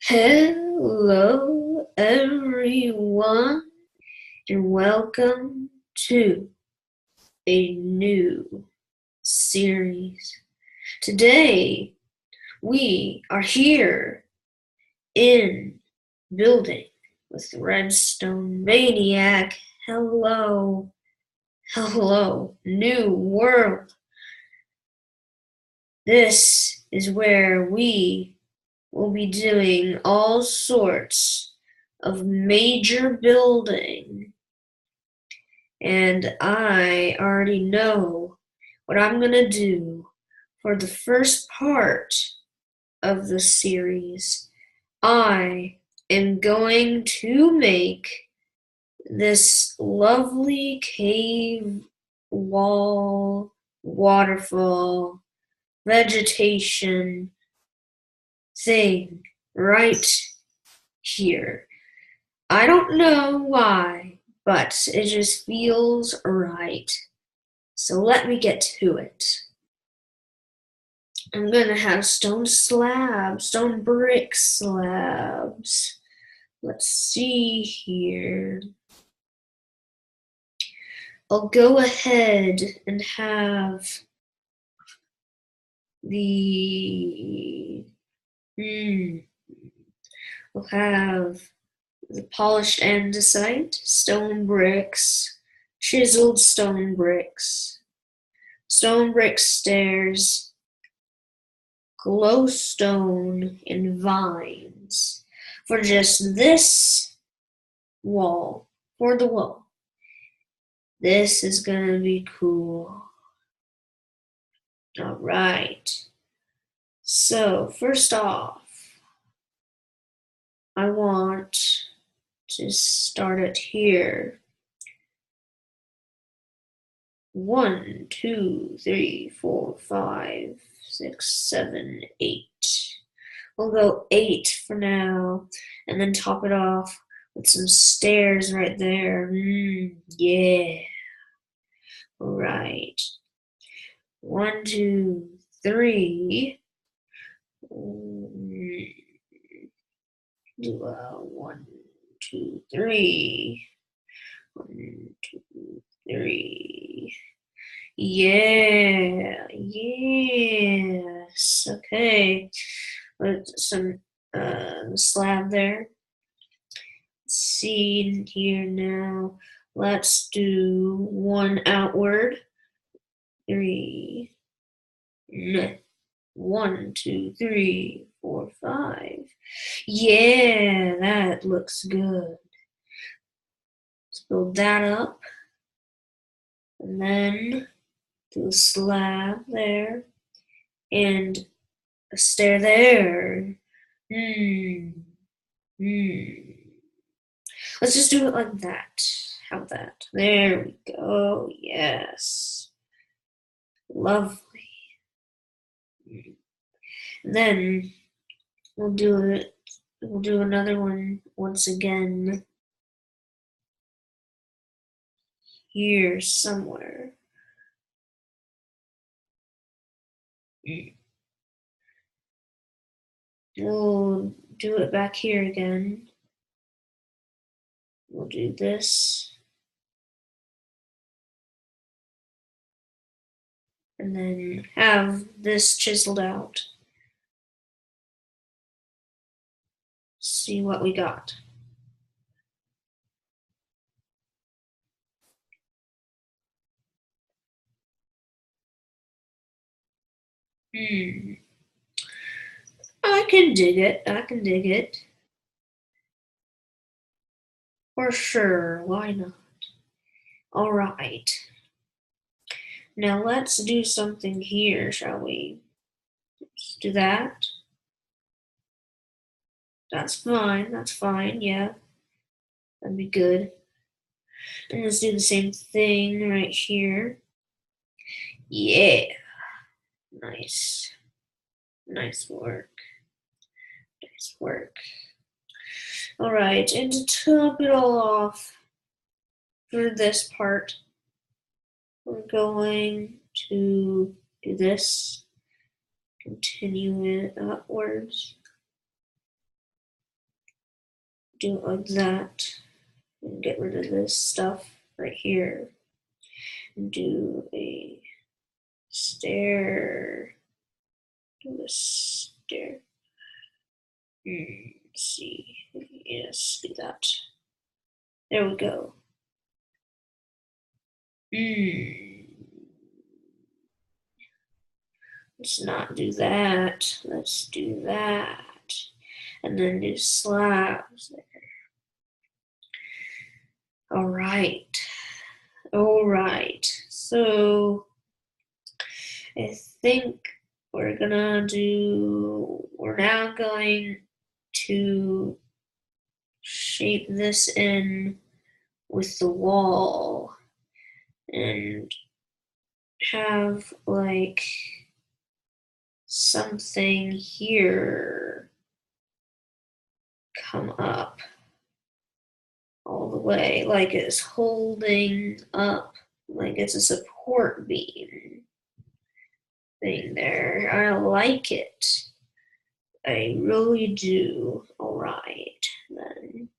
Hello, everyone, and welcome to a new series. Today, we are here in building with Redstone Maniac. Hello, hello, new world. This is where we will be doing all sorts of major building. And I already know what I'm going to do for the first part of the series. I am going to make this lovely cave wall, waterfall, vegetation thing right here. I don't know why, but it just feels right. So let me get to it. I'm gonna have stone slabs, stone brick slabs. Let's see here. I'll go ahead and have the we'll have the polished andesite, stone bricks, chiseled stone bricks, stone brick stairs, glowstone, and vines for just this wall, for the wall. This is gonna be cool. All right. So first off, I want to start it here. 1, 2, 3, 4, 5, 6, 7, 8. We'll go 8 for now, and then top it off with some stairs right there. Yeah. All right. 1, 2, 3. 1, 2, 3. 1, 2, 3. Yeah, yes. Okay. Put some slab there. Let's see here now. Let's do 1 outward. 3. 1, 2, 3, 4, 5. Yeah, that looks good. Let's build that up. And then do a slab there. And a stair there. Let's just do it like that. How about that? There we go. Yes. Lovely. And then we'll do it. We'll do another one once again here somewhere. We'll do it back here again. We'll do this. And then have this chiseled out. See what we got. I can dig it. I can dig it. For sure. Why not? All right. Now let's do something here, shall we? Let's do that. That's fine. That's fine. Yeah. That'd be good. And let's do the same thing right here. Yeah. Nice. Nice work. Nice work. All right, and to top it all off for this part, we're going to do this, continue it upwards. do it like that. And get rid of this stuff right here. And do a stair. Do a stair. Let's see. Yes, do that. There we go. Let's not do that. Let's do that. And then do slabs there. All right. All right. So I think we're now going to shape this in with the wall and have like something here come up all the way, like it's holding up, like it's a support beam thing there. I like it. I really do. All right, then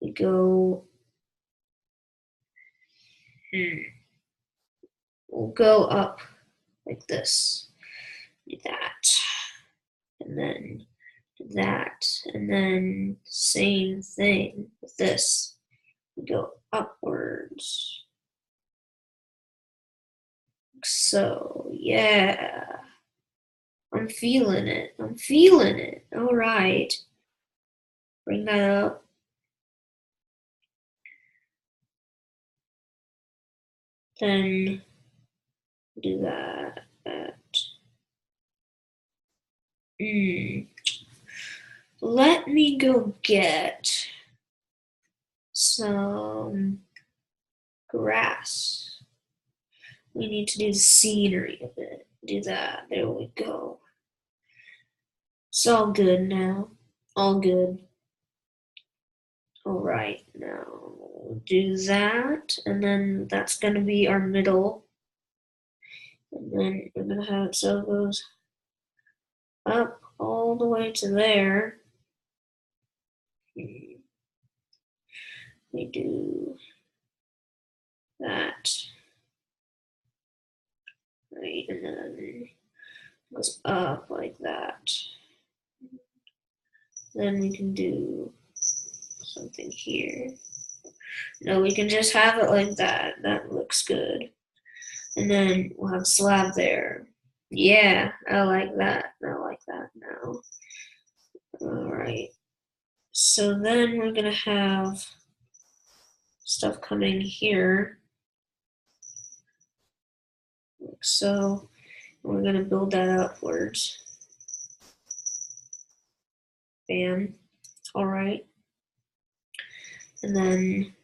we go. We'll go up like this. Do that, and then do that, and then same thing with this. We go upwards. So yeah. I'm feeling it. I'm feeling it. All right. Bring that up. Then do that. Let me go get some grass. We need to do the scenery a bit. Do that. There we go. It's all good now. All good. All right, now we'll do that, and then that's going to be our middle. And then we're going to have it so it goes up all the way to there. We do that. Right, and then it goes up like that. Then we can do something here. No, we can just have it like that. That looks good. And then we'll have a slab there. Yeah, I like that. I like that now. All right. So then we're going to have stuff coming here. Like so. We're going to build that upwards. Bam. All right. And then,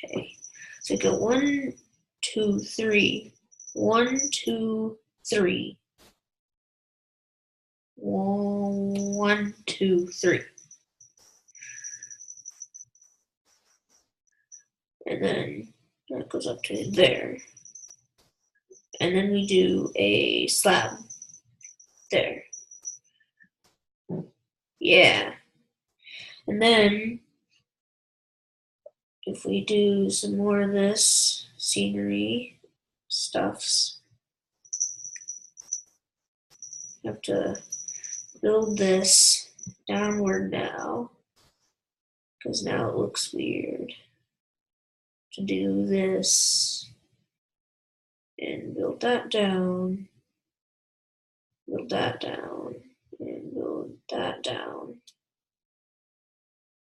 okay. So go 1, 2, 3. 1, 2, 3. 1, 2, 3. And then that goes up to there. And then we do a slab there. Yeah. And then if we do some more of this scenery stuffs, you have to build this downward now, because now it looks weird to do this and build that down, build that down, and build that down,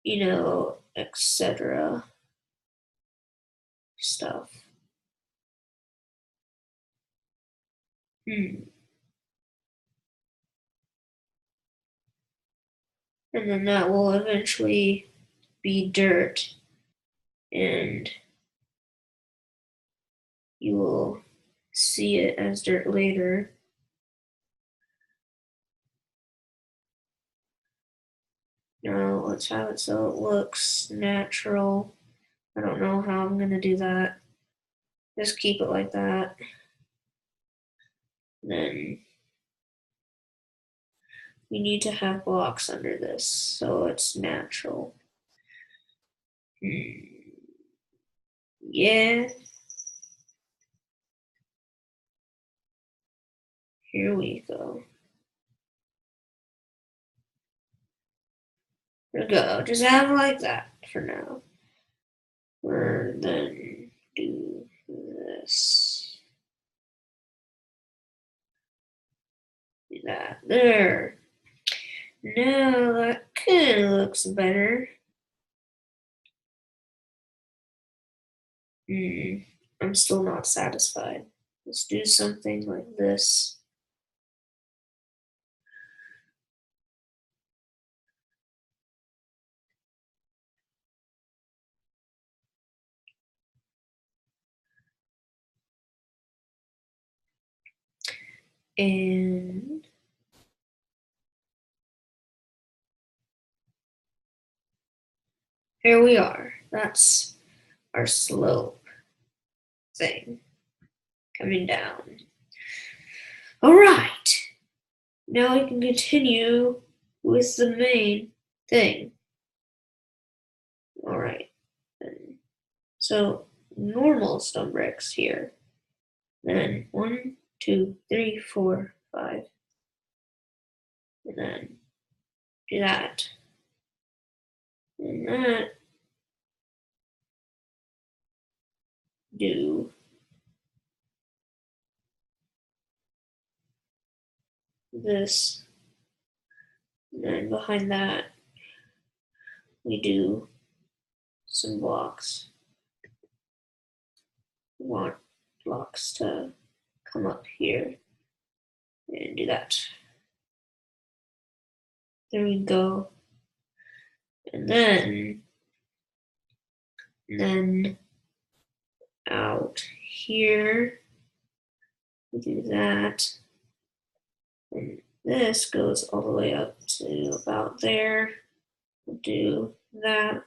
you know, etc. stuff. And then that will eventually be dirt, and you will see it as dirt later. Now let's have it so it looks natural. I don't know how I'm going to do that. Just keep it like that. Then we need to have blocks under this so it's natural. Yeah. Here we go. There we go. Just have it like that for now. Or then do this. Do that. There. Now that kind of looks better. I'm still not satisfied. Let's do something like this. And here we are. That's our slope thing coming down. All right. Now we can continue with the main thing. All right. So normal stone bricks here. Then 1, 2, 3, 4, 5. And then do that. And that. Do this. And then behind that, we do some blocks. We want blocks to come up here and do that. There we go. And then out here, we do that. And this goes all the way up to about there. We'll do that.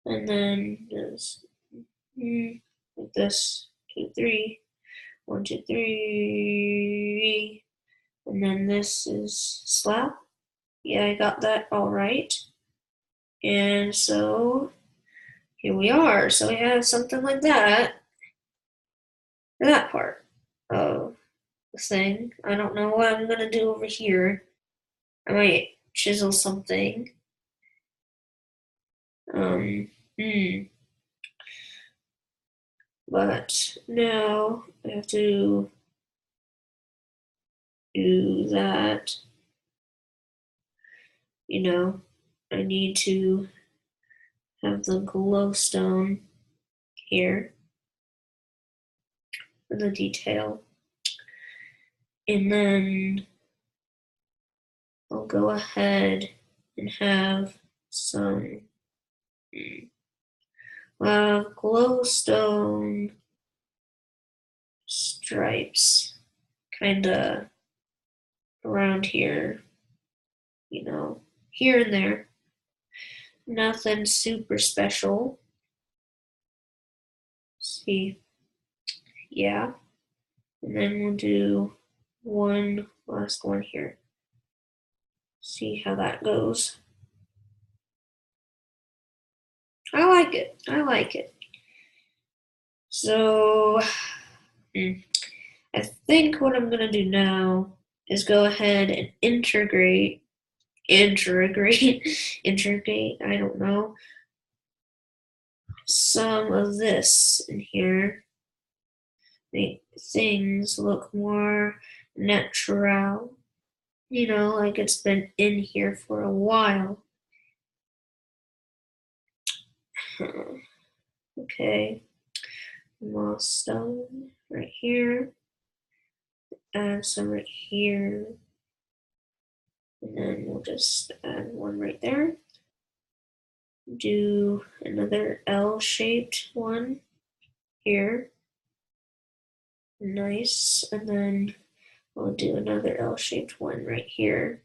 And then just like this, 2, 3, 1, 2, 3. And then this is slab. Yeah, I got that all right. And so here we are. So we have something like that for that part of the thing. I don't know what I'm gonna do over here. I might chisel something. But now I have to do that. You know, I need to have the glowstone here for the detail. And then I'll go ahead and have some glowstone stripes kind of around here, you know, here and there. Nothing super special. See, yeah. And then we'll do one last one here. See how that goes. I like it. I like it. So I think what I'm going to do now is go ahead and integrate, I don't know, some of this in here. Make things look more natural, you know, like it's been in here for a while. Okay, moss stone right here, add some right here, and then we'll just add one right there. Do another L-shaped one here. Nice, and then we'll do another L-shaped one right here.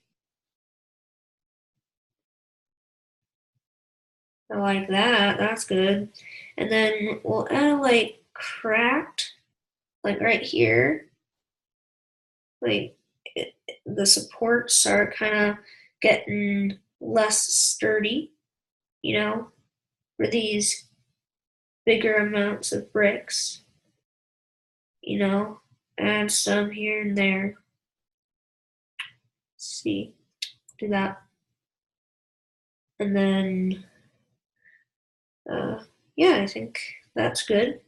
I like that, that's good. And then we'll add like cracked, like right here, like the supports are kind of getting less sturdy, for these bigger amounts of bricks, add some here and there. Let's see, do that. And then, yeah, I think that's good.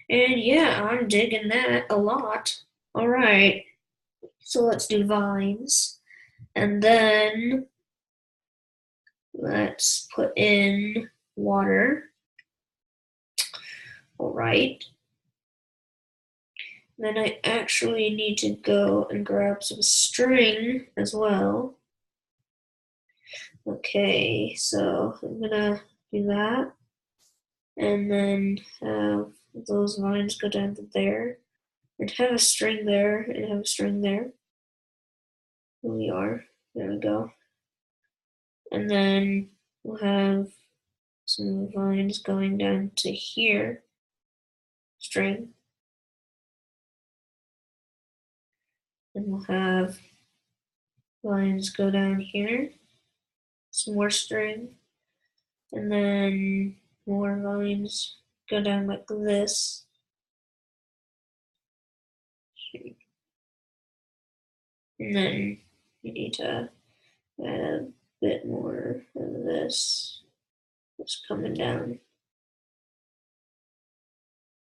And yeah, I'm digging that a lot. All right, so let's do vines. And then let's put in water. All right. Then I actually need to go and grab some string as well. Okay, so I'm gonna do that. And then have those vines go down to there. And have a string there, and have a string there. Here we are. There we go. And then we'll have some vines going down to here. String. And we'll have lines go down here, some more string, and then more lines go down like this. And then you need to add a bit more of this. It's coming down.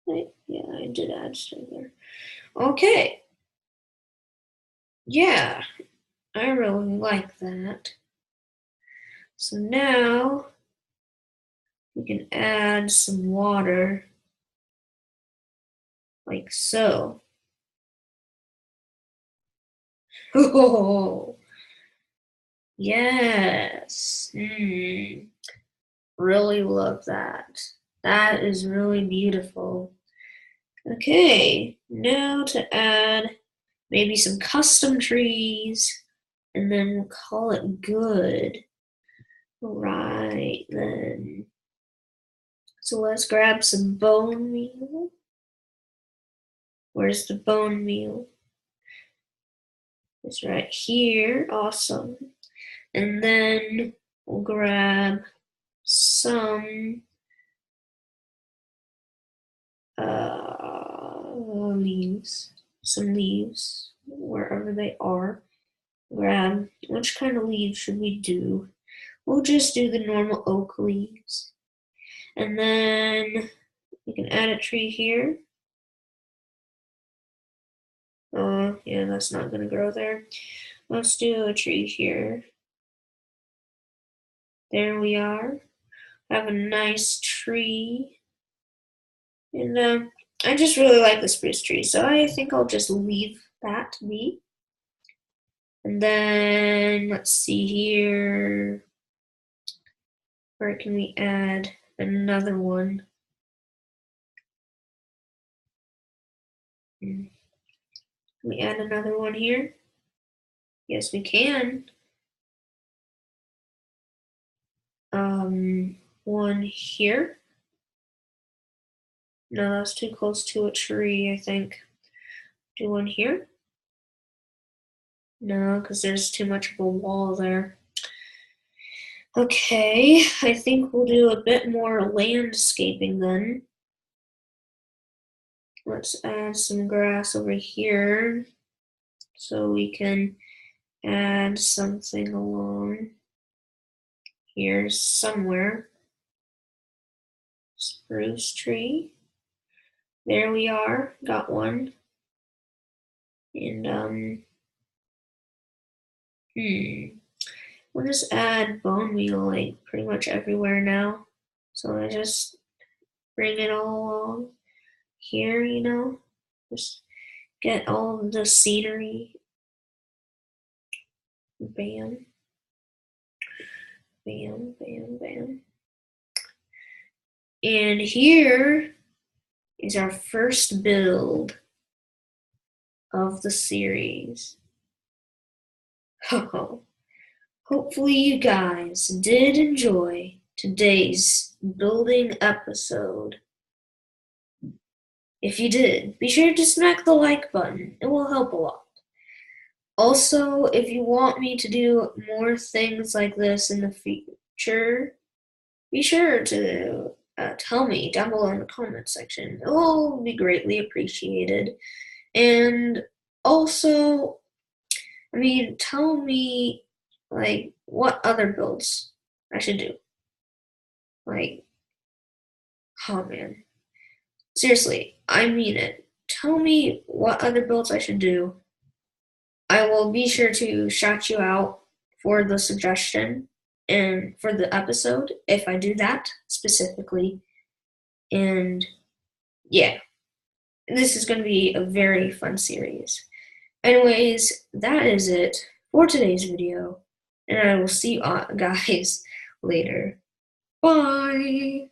Wait, yeah, I did add string there. Okay. Yeah, I really like that. So now we can add some water like so. Oh, yes. Really love that. That is really beautiful. Okay, now to add maybe some custom trees, and then we'll call it good. All right, then. So let's grab some bone meal. Where's the bone meal? It's right here. Awesome. And then we'll grab some leaves. Some leaves, wherever they are. Grab, which kind of leaves should we do? We'll just do the normal oak leaves. And then we can add a tree here. Yeah, that's not gonna grow there. Let's do a tree here. There we are. Have a nice tree. And I just really like the spruce tree, so I think I'll just leave that be. And then let's see here. Where can we add another one? Can we add another one here? Yes, we can. One here. No, that's too close to a tree, I think. Do one here? No, because there's too much of a wall there. Okay, I think we'll do a bit more landscaping then. Let's add some grass over here so we can add something along here somewhere. Spruce tree. There we are, got one. And we'll just add bone meal like pretty much everywhere now. So I just bring it all along here, just get all of the scenery. Bam, bam, bam, bam. And here is our first build of the series. Hopefully you guys did enjoy today's building episode. If you did, be sure to smack the like button. It will help a lot. Also, if you want me to do more things like this in the future, be sure to tell me down below in the comment section. It will be greatly appreciated. And also, tell me, like, what other builds I should do. Like, oh man. Seriously, I mean it. Tell me what other builds I should do. I will be sure to shout you out for the suggestion and for the episode if I do that specifically. And yeah, this is going to be a very fun series. Anyways, that is it for today's video, and I will see you guys later. Bye!